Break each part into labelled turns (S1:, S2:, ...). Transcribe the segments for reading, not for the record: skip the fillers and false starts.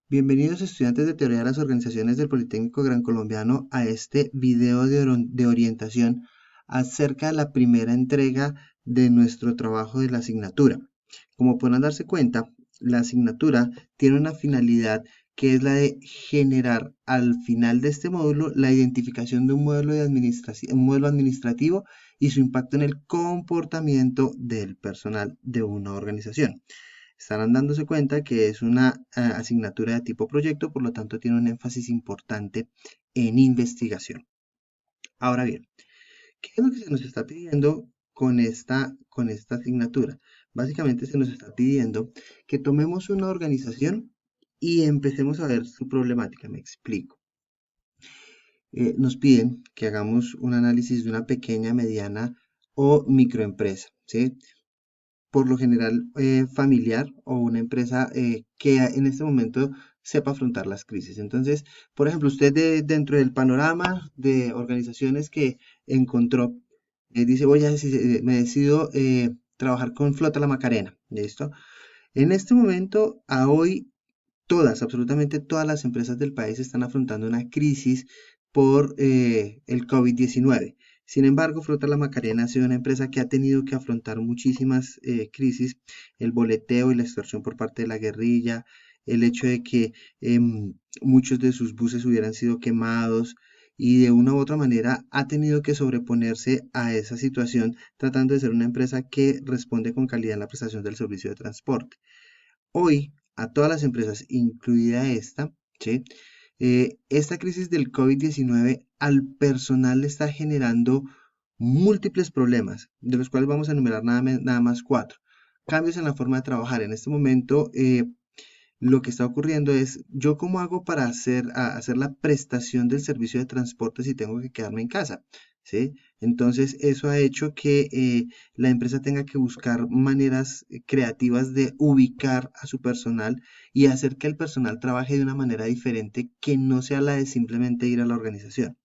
S1: Bienvenidos estudiantes de Teoría de las Organizaciones del Politécnico Gran Colombiano a este video de orientación acerca de la primera entrega de nuestro trabajo de la asignatura. Como podrán darse cuenta, la asignatura tiene una finalidad que es la de generar al final de este módulo la identificación de un modelo un modelo administrativo y su impacto en el comportamiento del personal de una organización. Estarán dándose cuenta que es una asignatura de tipo proyecto, por lo tanto tiene un énfasis importante en investigación. Ahora bien, ¿qué es lo que se nos está pidiendo con esta asignatura? Básicamente se nos está pidiendo que tomemos una organización y empecemos a ver su problemática. Me explico. Nos piden que hagamos un análisis de una pequeña, mediana o microempresa, ¿sí? Por lo general familiar o una empresa que en este momento sepa afrontar las crisis. Entonces, por ejemplo, usted dentro del panorama de organizaciones que encontró, dice, me decido trabajar con Flota La Macarena. ¿Listo? En este momento, a hoy, absolutamente todas las empresas del país están afrontando una crisis por el COVID-19. Sin embargo, Flota La Macarena ha sido una empresa que ha tenido que afrontar muchísimas crisis, el boleteo y la extorsión por parte de la guerrilla, el hecho de que muchos de sus buses hubieran sido quemados y de una u otra manera ha tenido que sobreponerse a esa situación tratando de ser una empresa que responde con calidad en la prestación del servicio de transporte. Hoy, a todas las empresas, incluida esta, ¿sí? Esta crisis del COVID-19 al personal le está generando múltiples problemas, de los cuales vamos a enumerar nada más cuatro. Cambios en la forma de trabajar. En este momento, lo que está ocurriendo es, ¿yo cómo hago para hacer la prestación del servicio de transporte si tengo que quedarme en casa? ¿Sí? Entonces, eso ha hecho que la empresa tenga que buscar maneras creativas de ubicar a su personal y hacer que el personal trabaje de una manera diferente que no sea la de simplemente ir a la organización.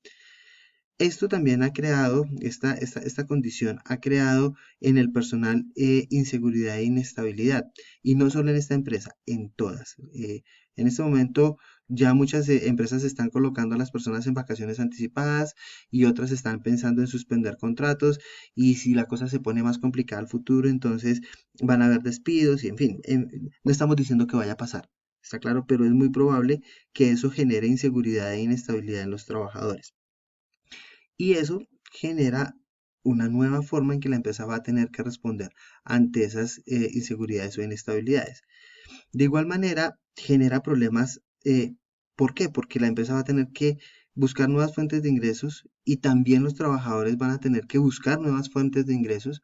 S1: Esto también ha creado, esta condición ha creado en el personal inseguridad e inestabilidad. Y no solo en esta empresa, en todas. En este momento ya muchas empresas están colocando a las personas en vacaciones anticipadas y otras están pensando en suspender contratos. Y si la cosa se pone más complicada al futuro, entonces van a haber despidos y en fin, no estamos diciendo que vaya a pasar. Está claro, pero es muy probable que eso genere inseguridad e inestabilidad en los trabajadores. Y eso genera una nueva forma en que la empresa va a tener que responder ante esas inseguridades o inestabilidades. De igual manera, genera problemas. ¿Por qué? Porque la empresa va a tener que buscar nuevas fuentes de ingresos y también los trabajadores van a tener que buscar nuevas fuentes de ingresos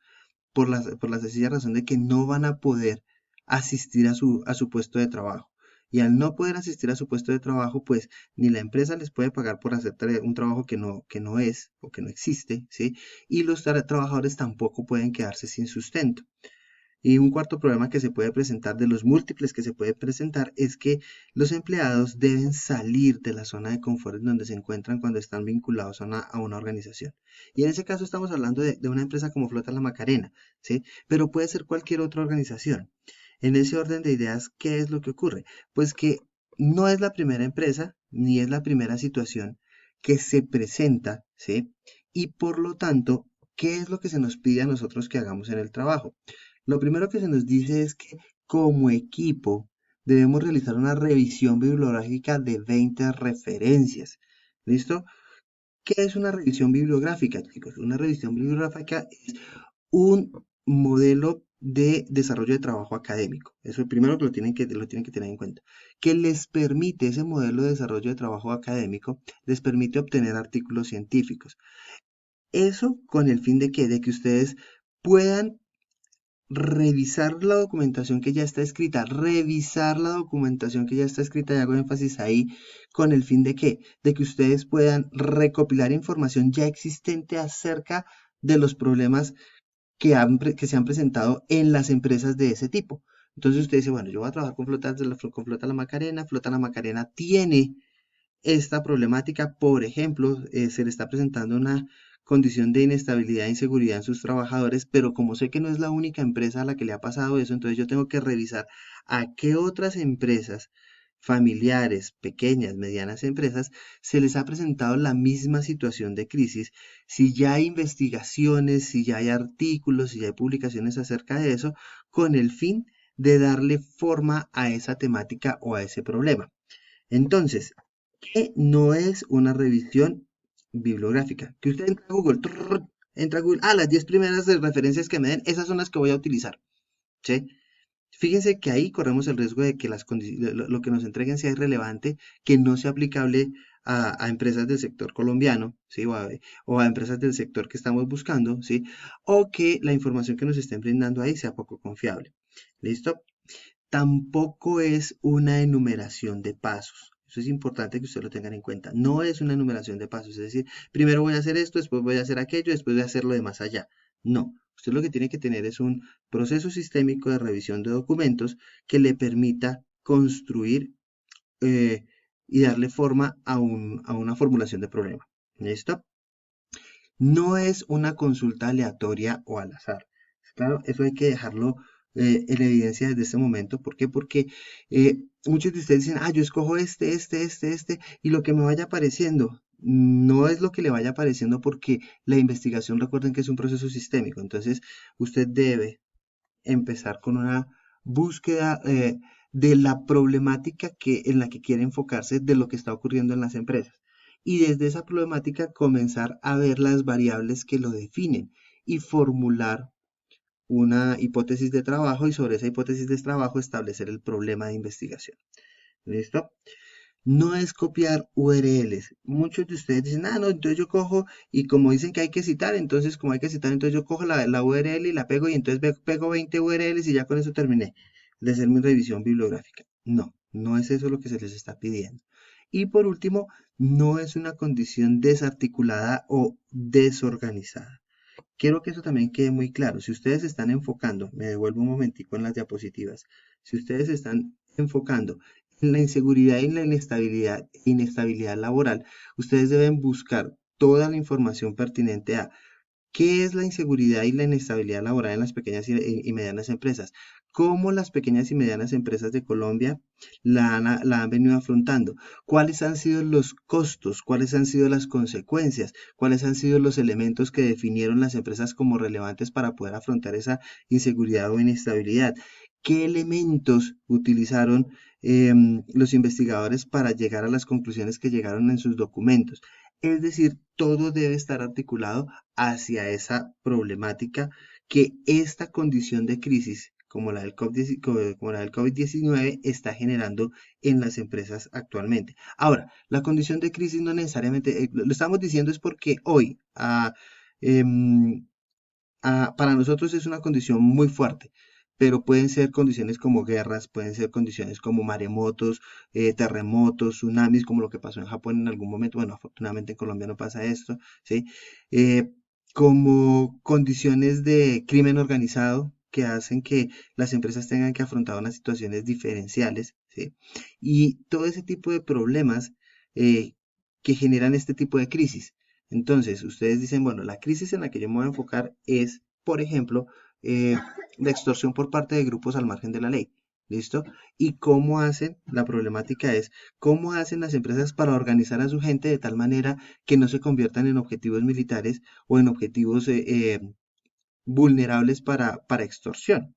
S1: por la sencilla razón de que no van a poder asistir a su puesto de trabajo. Y al no poder asistir a su puesto de trabajo, pues ni la empresa les puede pagar por hacer un trabajo que no es o que no existe, ¿sí? Y los trabajadores tampoco pueden quedarse sin sustento. Y un cuarto problema que se puede presentar, de los múltiples que se puede presentar, es que los empleados deben salir de la zona de confort en donde se encuentran cuando están vinculados a una organización. Y en ese caso estamos hablando de una empresa como Flota La Macarena, ¿sí? Pero puede ser cualquier otra organización. En ese orden de ideas, ¿qué es lo que ocurre? Pues que no es la primera empresa ni es la primera situación que se presenta, ¿sí? Y por lo tanto, ¿qué es lo que se nos pide a nosotros que hagamos en el trabajo? Lo primero que se nos dice es que como equipo debemos realizar una revisión bibliográfica de 20 referencias. ¿Listo? ¿Qué es una revisión bibliográfica, chicos? Una revisión bibliográfica es un modelo de desarrollo de trabajo académico. Eso es lo primero que lo tienen que tener en cuenta. Que les permite, ese modelo de desarrollo de trabajo académico, les permite obtener artículos científicos. Eso con el fin de que ustedes puedan revisar la documentación que ya está escrita, revisar la documentación que ya está escrita, y hago énfasis ahí, con el fin de que ustedes puedan recopilar información ya existente acerca de los problemas que se han presentado en las empresas de ese tipo. Entonces usted dice, bueno, yo voy a trabajar con Flota La Macarena. Flota La Macarena tiene esta problemática. Por ejemplo, se le está presentando una condición de inestabilidad e inseguridad en sus trabajadores, pero como sé que no es la única empresa a la que le ha pasado eso, entonces yo tengo que revisar a qué otras empresas familiares, pequeñas, medianas empresas, se les ha presentado la misma situación de crisis, si ya hay investigaciones, si ya hay artículos, si ya hay publicaciones acerca de eso, con el fin de darle forma a esa temática o a ese problema. Entonces, ¿qué no es una revisión bibliográfica? Que usted entra a Google, entra a Google, las 10 primeras de referencias que me den, esas son las que voy a utilizar, ¿sí? Fíjense que ahí corremos el riesgo de que lo que nos entreguen sea irrelevante, que no sea aplicable a empresas del sector colombiano, ¿sí? O a empresas del sector que estamos buscando, ¿sí? O que la información que nos estén brindando ahí sea poco confiable. ¿Listo? Tampoco es una enumeración de pasos. Eso es importante que ustedes lo tengan en cuenta. No es una enumeración de pasos, es decir, primero voy a hacer esto, después voy a hacer aquello, después voy a hacer lo de más allá. No, usted lo que tiene que tener es un proceso sistémico de revisión de documentos que le permita construir eh, y darle forma a una formulación de problema. ¿Listo? No es una consulta aleatoria o al azar. Claro, eso hay que dejarlo en evidencia desde este momento. ¿Por qué? Porque muchos de ustedes dicen, yo escojo este, y lo que me vaya apareciendo. No es lo que le vaya apareciendo porque la investigación, recuerden que es un proceso sistémico. Entonces, usted debe empezar con una búsqueda de la problemática en la que quiere enfocarse de lo que está ocurriendo en las empresas. Y desde esa problemática comenzar a ver las variables que lo definen y formular una hipótesis de trabajo y sobre esa hipótesis de trabajo establecer el problema de investigación. ¿Listo? No es copiar URLs. Muchos de ustedes dicen, no, entonces yo cojo y como dicen que hay que citar, entonces como hay que citar, entonces yo cojo la URL y la pego y entonces pego 20 URLs y ya con eso terminé de hacer mi revisión bibliográfica. No, no es eso lo que se les está pidiendo. Y por último, no es una condición desarticulada o desorganizada. Quiero que eso también quede muy claro. Si ustedes se están enfocando, me devuelvo un momentico en las diapositivas, si ustedes se están enfocando en la inseguridad y en la inestabilidad laboral, ustedes deben buscar toda la información pertinente a ¿qué es la inseguridad y la inestabilidad laboral en las pequeñas y medianas empresas? ¿Cómo las pequeñas y medianas empresas de Colombia la han venido afrontando? ¿Cuáles han sido los costos? ¿Cuáles han sido las consecuencias? ¿Cuáles han sido los elementos que definieron las empresas como relevantes para poder afrontar esa inseguridad o inestabilidad? ¿Qué elementos utilizaron los investigadores para llegar a las conclusiones que llegaron en sus documentos? Es decir, todo debe estar articulado hacia esa problemática que esta condición de crisis, como la del COVID-19, está generando en las empresas actualmente. Ahora, la condición de crisis no necesariamente, lo estamos diciendo es porque hoy, em, para nosotros es una condición muy fuerte, pero pueden ser condiciones como guerras, pueden ser condiciones como maremotos, terremotos, tsunamis, como lo que pasó en Japón en algún momento. Bueno, afortunadamente en Colombia no pasa esto, ¿sí? Eh, Como condiciones de crimen organizado que hacen que las empresas tengan que afrontar unas situaciones diferenciales, ¿sí? Y todo ese tipo de problemas eh, que generan este tipo de crisis. Entonces, ustedes dicen, bueno, la crisis en la que yo me voy a enfocar es, por ejemplo, la extorsión por parte de grupos al margen de la ley. ¿Listo? ¿Y cómo hacen? La problemática es, ¿cómo hacen las empresas para organizar a su gente de tal manera que no se conviertan en objetivos militares o en objetivos vulnerables para extorsión?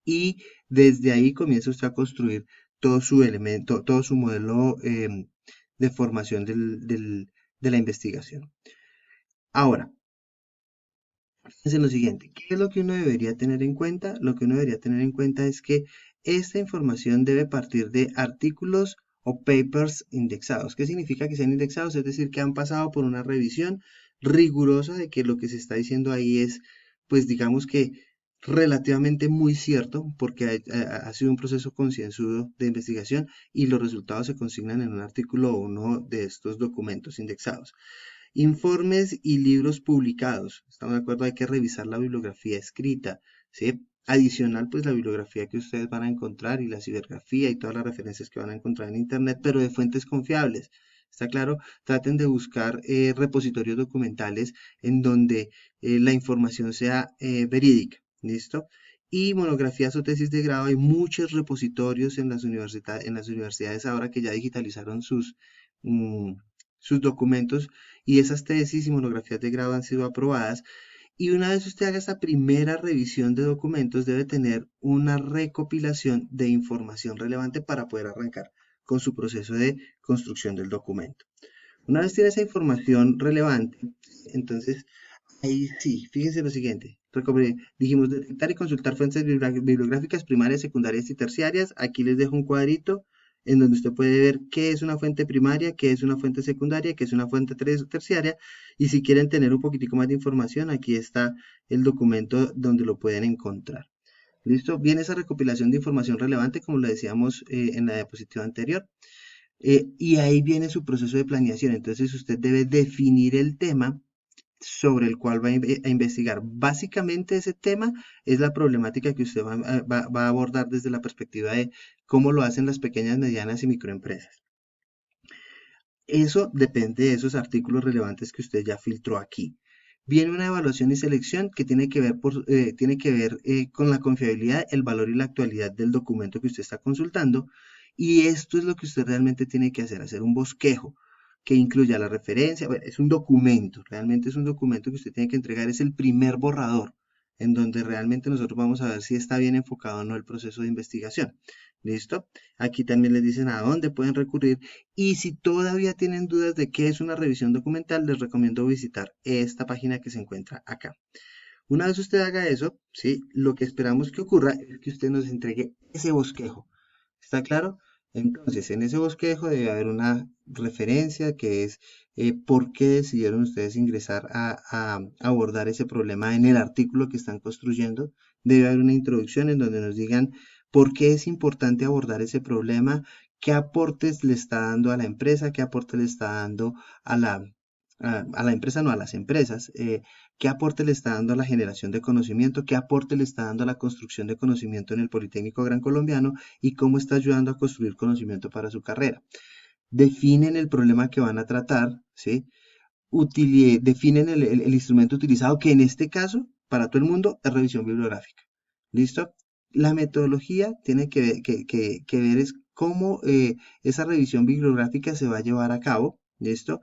S1: Y desde ahí comienza usted a construir todo su elemento, todo su modelo de formación de la investigación. Ahora, fíjense en lo siguiente, ¿qué es lo que uno debería tener en cuenta? Lo que uno debería tener en cuenta es que esta información debe partir de artículos o papers indexados. ¿Qué significa que sean indexados? Es decir, que han pasado por una revisión rigurosa de que lo que se está diciendo ahí es, pues digamos que relativamente muy cierto, porque ha sido un proceso concienzudo de investigación y los resultados se consignan en un artículo o uno de estos documentos indexados. Informes y libros publicados. Estamos de acuerdo, hay que revisar la bibliografía escrita, ¿sí? Adicional, pues la bibliografía que ustedes van a encontrar y la cibergrafía y todas las referencias que van a encontrar en Internet, pero de fuentes confiables. ¿Está claro? Traten de buscar repositorios documentales en donde la información sea verídica. ¿Listo? y monografías o tesis de grado. Hay muchos repositorios en las universidades ahora que ya digitalizaron mm, sus documentos, y esas tesis y monografías de grado han sido aprobadas. Y una vez usted haga esta primera revisión de documentos, debe tener una recopilación de información relevante para poder arrancar con su proceso de construcción del documento. Una vez tiene esa información relevante, entonces ahí sí, fíjense lo siguiente. Dijimos detectar y consultar fuentes bibliográficas primarias, secundarias y terciarias. Aquí les dejo un cuadrito en donde usted puede ver qué es una fuente primaria, qué es una fuente secundaria, qué es una fuente terciaria. Y si quieren tener un poquitico más de información, aquí está el documento donde lo pueden encontrar. ¿Listo? Viene esa recopilación de información relevante, como lo decíamos en la diapositiva anterior. Y ahí viene su proceso de planeación. Entonces usted debe definir el tema sobre el cual va a investigar. Básicamente ese tema es la problemática que usted va a abordar desde la perspectiva de cómo lo hacen las pequeñas, medianas y microempresas. Eso depende de esos artículos relevantes que usted ya filtró aquí. Viene una evaluación y selección que tiene que ver, con la confiabilidad, el valor y la actualidad del documento que usted está consultando. Y esto es lo que usted realmente tiene que hacer un bosquejo que incluya la referencia. Bueno, es un documento, realmente es un documento que usted tiene que entregar, es el primer borrador en donde realmente nosotros vamos a ver si está bien enfocado o no el proceso de investigación. ¿Listo? Aquí también les dicen a dónde pueden recurrir, y si todavía tienen dudas de qué es una revisión documental, les recomiendo visitar esta página que se encuentra acá. Una vez usted haga eso, ¿sí? Lo que esperamos que ocurra es que usted nos entregue ese bosquejo. ¿Está claro? Entonces, en ese bosquejo debe haber una referencia que es por qué decidieron ustedes ingresar a abordar ese problema en el artículo que están construyendo. Debe haber una introducción en donde nos digan por qué es importante abordar ese problema, qué aportes le está dando a la empresa, qué aporte le está dando a la empresa, no a las empresas, qué aporte le está dando a la generación de conocimiento, qué aporte le está dando a la construcción de conocimiento en el Politécnico Gran Colombiano, y cómo está ayudando a construir conocimiento para su carrera. Definen el problema que van a tratar, ¿sí? Definen el instrumento utilizado, que en este caso, para todo el mundo, es revisión bibliográfica. ¿Listo? La metodología tiene que ver es cómo esa revisión bibliográfica se va a llevar a cabo. ¿Listo?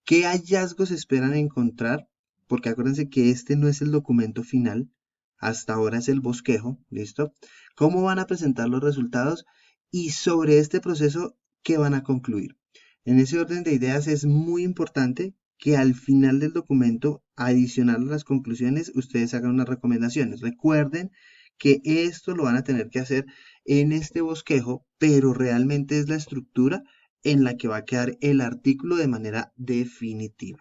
S1: ¿Qué hallazgos esperan encontrar? Porque acuérdense que este no es el documento final, hasta ahora es el bosquejo, ¿listo? ¿Cómo van a presentar los resultados? Y sobre este proceso, ¿qué van a concluir? En ese orden de ideas es muy importante que al final del documento, adicional a las conclusiones, ustedes hagan unas recomendaciones. Recuerden que esto lo van a tener que hacer en este bosquejo, pero realmente es la estructura en la que va a quedar el artículo de manera definitiva.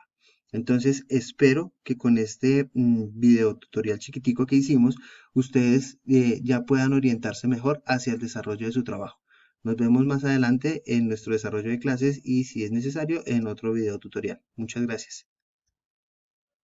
S1: Entonces, espero que con este video tutorial chiquitico que hicimos, ustedes ya puedan orientarse mejor hacia el desarrollo de su trabajo. Nos vemos más adelante en nuestro desarrollo de clases y, si es necesario, en otro video tutorial. Muchas gracias.